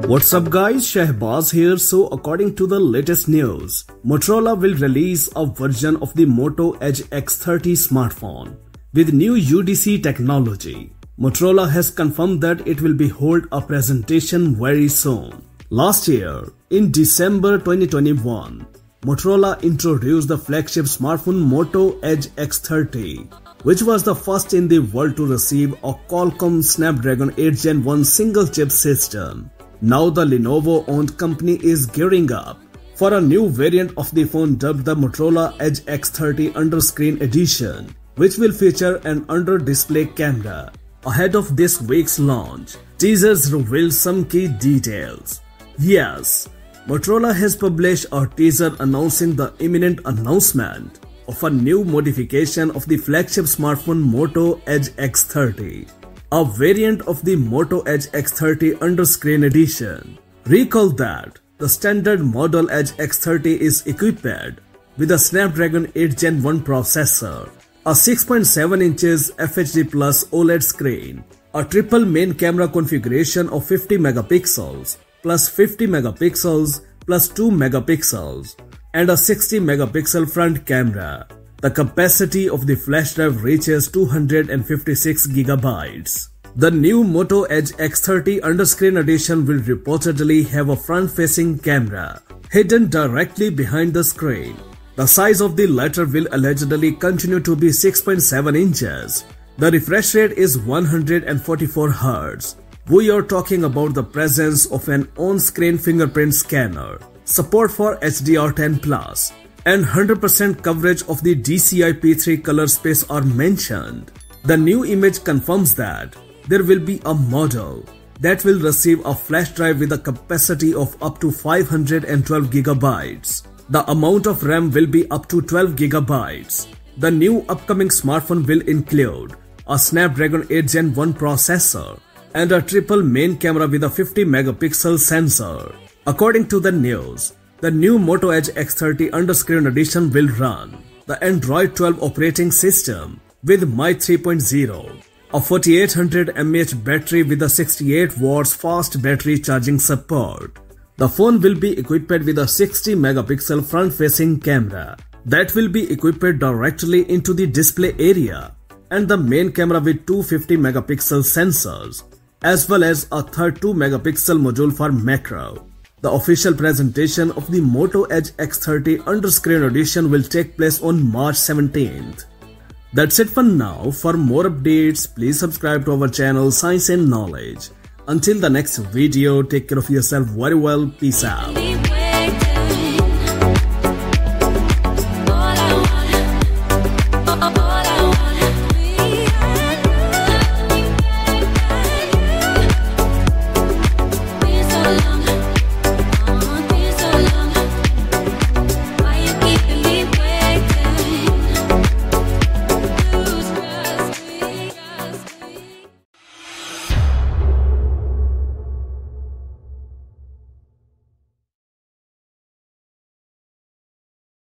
What's up guys, Shahbaz here. So according to the latest news, Motorola will release a version of the Moto Edge X30 smartphone with new UDC technology. Motorola has confirmed that it will be hold a presentation very soon. Last year, in December 2021, Motorola introduced the flagship smartphone Moto Edge X30, which was the first in the world to receive a Qualcomm Snapdragon 8 Gen 1 single chip system. Now the Lenovo-owned company is gearing up for a new variant of the phone dubbed the Motorola Edge X30 Underscreen Edition, which will feature an under-display camera. Ahead of this week's launch, teasers reveal some key details. Yes, Motorola has published a teaser announcing the imminent announcement of a new modification of the flagship smartphone Moto Edge X30. A variant of the Moto Edge X30 Underscreen Edition. Recall that the standard model Edge X30 is equipped with a Snapdragon 8 Gen 1 processor, a 6.7 inches FHD Plus OLED screen, a triple main camera configuration of 50 megapixels plus 50 megapixels plus 2 megapixels and a 60 megapixel front camera. The capacity of the flash drive reaches 256 GB. The new Moto Edge X30 Underscreen Edition will reportedly have a front-facing camera hidden directly behind the screen. The size of the latter will allegedly continue to be 6.7 inches. The refresh rate is 144 Hz. We are talking about the presence of an on-screen fingerprint scanner, support for HDR10+, and 100% coverage of the DCI-P3 color space are mentioned. The new image confirms that there will be a model that will receive a flash drive with a capacity of up to 512 GB. The amount of RAM will be up to 12 GB. The new upcoming smartphone will include a Snapdragon 8 Gen 1 processor and a triple main camera with a 50 megapixel sensor. According to the news, the new Moto Edge X30 Underscreen Edition will run the Android 12 operating system with Mi 3.0, a 4800 mAh battery with a 68 watts fast battery charging support. The phone will be equipped with a 60 megapixel front-facing camera that will be equipped directly into the display area, and the main camera with 250 megapixel sensors, as well as a 32 megapixel module for macro. The official presentation of the Moto Edge X30 Underscreen Edition will take place on March 17th. That's it for now. For more updates, please subscribe to our channel Science and Knowledge. Until the next video, take care of yourself very well. Peace out.